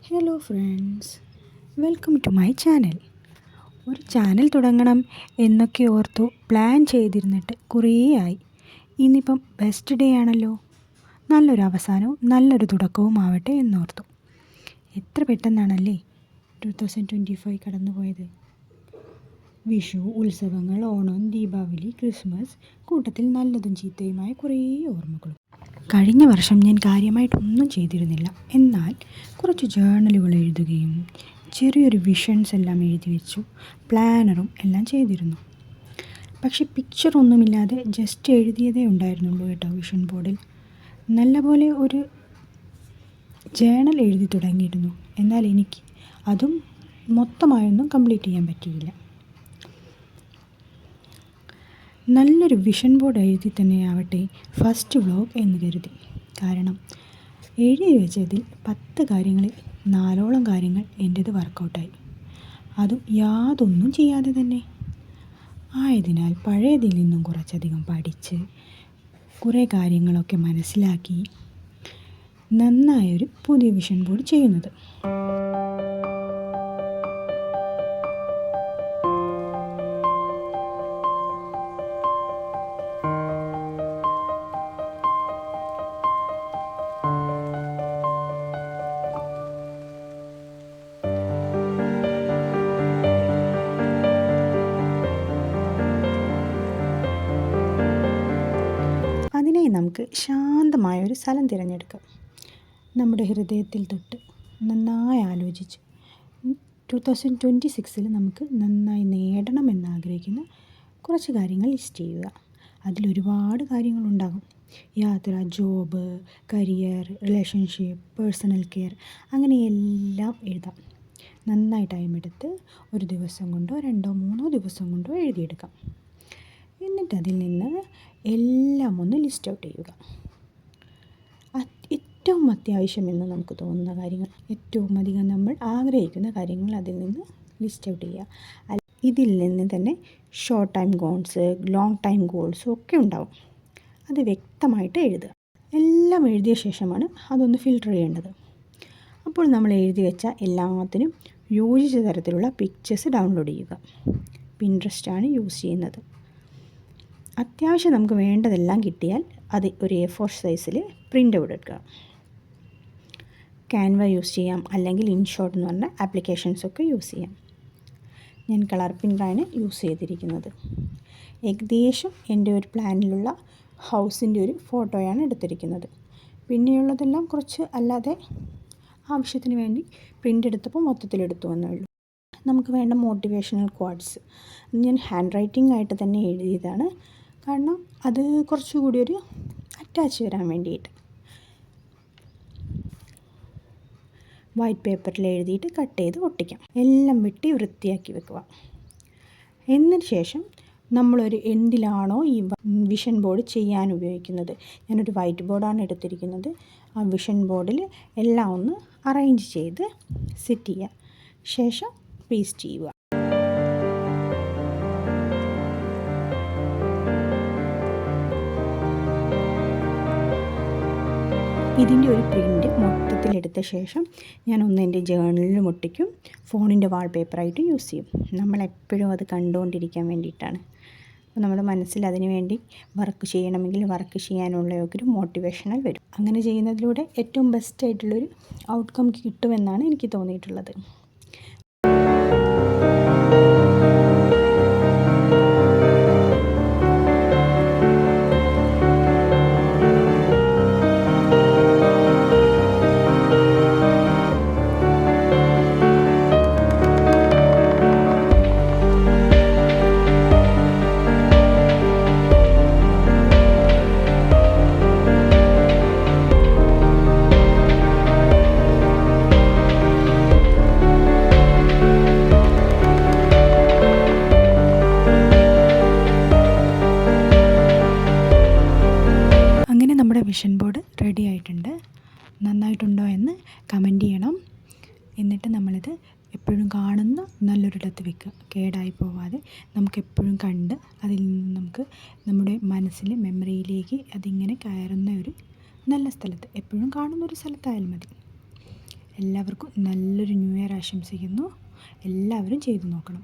Hello friends, welcome to my channel. ഒരു channel തുടങ്ങണം എന്നൊക്കെ ഓർത്തു പ്ലാൻ ചെയ്തിരുന്നിട്ട് കുറേ ആയി. ഇന്നിപ്പം ബെസ്റ്റ് ഡേ ആണല്ലോ, നല്ലൊരു അവസാനവും നല്ലൊരു തുടക്കവും ആവട്ടെ എന്നോർത്തു. എത്ര പെട്ടെന്നാണല്ലേ 2025 കടന്നുപോയത്. വിഷു, ഉത്സവങ്ങൾ, ഓണം, ദീപാവലി, ക്രിസ്മസ്, കൂട്ടത്തിൽ നല്ലതും ചീത്തയുമായ കുറേ ഓർമ്മകളും. കഴിഞ്ഞ വർഷം ഞാൻ കാര്യമായിട്ടൊന്നും ചെയ്തിരുന്നില്ല. എന്നാൽ കുറച്ച് ജേർണലുകൾ എഴുതുകയും ചെറിയൊരു വിഷൻസ് എല്ലാം എഴുതി വെച്ചു, പ്ലാനറും എല്ലാം ചെയ്തിരുന്നു. പക്ഷെ പിക്ചറൊന്നുമില്ലാതെ ജസ്റ്റ് എഴുതിയതേ ഉണ്ടായിരുന്നുള്ളൂ കേട്ടോ വിഷൻ ബോർഡിൽ. നല്ലപോലെ ഒരു ജേണൽ എഴുതി തുടങ്ങിയിരുന്നു. എന്നാൽ എനിക്ക് അതും മൊത്തമായൊന്നും കംപ്ലീറ്റ് ചെയ്യാൻ പറ്റിയില്ല. നല്ലൊരു വിഷൻ ബോർഡ് എഴുതി തന്നെയാവട്ടെ ഫസ്റ്റ് വ്ലോഗ് എന്ന് കരുതി. കാരണം എഴുതി വെച്ചതിൽ 10 കാര്യങ്ങളിൽ 4ഓളം കാര്യങ്ങൾ എൻ്റേത് വർക്കൗട്ടായി. അതും യാതൊന്നും ചെയ്യാതെ തന്നെ. ആയതിനാൽ പഴയതിൽ നിന്നും കുറച്ചധികം പഠിച്ച് കുറേ കാര്യങ്ങളൊക്കെ മനസ്സിലാക്കി നന്നായൊരു പുതിയ വിഷൻ ബോർഡ് ചെയ്യുന്നത്. അതിനായി നമുക്ക് ശാന്തമായൊരു സ്ഥലം തിരഞ്ഞെടുക്കാം. നമ്മുടെ ഹൃദയത്തിൽ തൊട്ട് നന്നായി ആലോചിച്ച് 2026 നമുക്ക് നന്നായി നേടണമെന്നാഗ്രഹിക്കുന്ന കുറച്ച് കാര്യങ്ങൾ ലിസ്റ്റ് ചെയ്യുക. അതിലൊരുപാട് കാര്യങ്ങളുണ്ടാകും. യാത്ര, job, career, relationship, personal care, അങ്ങനെ എല്ലാം എഴുതാം. നന്നായി ടൈം എടുത്ത് ഒരു ദിവസം കൊണ്ടോ 2-3 ദിവസം കൊണ്ടോ എഴുതിയെടുക്കാം. എന്നിട്ട് അതിൽ നിന്ന് എല്ലാം ഒന്ന് ലിസ്റ്റ് ഔട്ട് ചെയ്യുക. ഏറ്റവും അത്യാവശ്യമെന്ന് നമുക്ക് തോന്നുന്ന കാര്യങ്ങൾ, ഏറ്റവും അധികം നമ്മൾ ആഗ്രഹിക്കുന്ന കാര്യങ്ങൾ അതിൽ നിന്ന് ലിസ്റ്റ് ഔട്ട് ചെയ്യുക. ഇതിൽ നിന്ന് തന്നെ short time goals, long time ഗോൾസും ഒക്കെ ഉണ്ടാവും. അത് വ്യക്തമായിട്ട് എഴുതുക. എല്ലാം എഴുതിയ ശേഷമാണ് അതൊന്ന് ഫിൽട്ടർ ചെയ്യേണ്ടത്. അപ്പോൾ നമ്മൾ എഴുതി വെച്ച എല്ലാത്തിനും യോജിച്ച തരത്തിലുള്ള പിക്ചേഴ്സ് ഡൗൺലോഡ് ചെയ്യുക. പിൻട്രസ്റ്റാണ് യൂസ് ചെയ്യുന്നത്. അത്യാവശ്യം നമുക്ക് വേണ്ടതെല്ലാം കിട്ടിയാൽ അത് ഒരു A4 സൈസിൽ പ്രിൻ്റ് ഔട്ട് എടുക്കുക. ക്യാൻവ യൂസ് ചെയ്യാം, അല്ലെങ്കിൽ ഇൻഷോട്ട് എന്ന് പറഞ്ഞ ആപ്ലിക്കേഷൻസൊക്കെ യൂസ് ചെയ്യാം. ഞാൻ കളർ പ്രിൻ്റാണ് യൂസ് ചെയ്തിരിക്കുന്നത്. ഏകദേശം എൻ്റെ ഒരു പ്ലാനിലുള്ള ഹൗസിൻ്റെ ഒരു ഫോട്ടോയാണ് എടുത്തിരിക്കുന്നത്. പിന്നെയുള്ളതെല്ലാം കുറച്ച് അല്ലാതെ ആവശ്യത്തിന് വേണ്ടി പ്രിൻ്റ് എടുത്തപ്പോൾ മൊത്തത്തിലെടുത്തു എന്നേ ഉള്ളൂ. നമുക്ക് വേണ്ട മോട്ടിവേഷണൽ ക്വാട്ട്സ് ഞാൻ ഹാൻഡ് റൈറ്റിംഗ് ആയിട്ട് തന്നെ എഴുതിയതാണ്. കാരണം അത് കുറച്ചുകൂടി ഒരു അറ്റാച്ച് വരാൻ വേണ്ടിയിട്ട്. വൈറ്റ് പേപ്പറിൽ എഴുതിയിട്ട് കട്ട് ചെയ്ത് ഒട്ടിക്കാം. എല്ലാം വെട്ടി വൃത്തിയാക്കി വെക്കുക. എന്നതിന് ശേഷം നമ്മളൊരു എന്തിലാണോ ഈ വിഷൻ ബോർഡ് ചെയ്യാൻ ഉപയോഗിക്കുന്നത്, ഞാനൊരു വൈറ്റ് ബോർഡാണ് എടുത്തിരിക്കുന്നത്. ആ വിഷൻ ബോർഡിൽ എല്ലാം ഒന്ന് അറേഞ്ച് ചെയ്ത് സെറ്റ് ചെയ്യുക. ശേഷം പേസ്റ്റ് ചെയ്യുക. ഇതിൻ്റെ ഒരു പ്രിൻ്റ് മൊത്തത്തിലെടുത്ത ശേഷം ഞാനൊന്ന് എൻ്റെ ജേർണലിലും ഒട്ടിക്കും. ഫോണിൻ്റെ വാൾപേപ്പറായിട്ട് യൂസ് ചെയ്യും. നമ്മളെപ്പോഴും അത് കണ്ടുകൊണ്ടിരിക്കാൻ വേണ്ടിയിട്ടാണ്. അപ്പോൾ നമ്മുടെ മനസ്സിൽ അതിന് വേണ്ടി വർക്ക് ചെയ്യണമെങ്കിൽ വർക്ക് ചെയ്യാനുള്ള ഒരു മോട്ടിവേഷണൽ വരും. അങ്ങനെ ചെയ്യുന്നതിലൂടെ ഏറ്റവും ബെസ്റ്റായിട്ടുള്ളൊരു ഔട്ട്കം കിട്ടുമെന്നാണ് എനിക്ക് തോന്നിയിട്ടുള്ളത്. നമ്മുടെ വിഷൻ ബോർഡ് റെഡി ആയിട്ടുണ്ട്. നന്നായിട്ടുണ്ടോ എന്ന് കമൻറ്റ് ചെയ്യണം. എന്നിട്ട് നമ്മളിത് എപ്പോഴും കാണുന്ന നല്ലൊരിടത്ത് വെക്കുക. കേടായി പോവാതെ നമുക്കെപ്പോഴും കണ്ട് അതിൽ നിന്ന് നമുക്ക് നമ്മുടെ മനസ്സിൽ മെമ്മറിയിലേക്ക് അതിങ്ങനെ കയറുന്ന ഒരു നല്ല സ്ഥലത്ത്, എപ്പോഴും കാണുന്നൊരു സ്ഥലത്തായാലും മതി. എല്ലാവർക്കും നല്ലൊരു ന്യൂ ഇയർ ആശംസിക്കുന്നു. എല്ലാവരും ചെയ്തു നോക്കണം.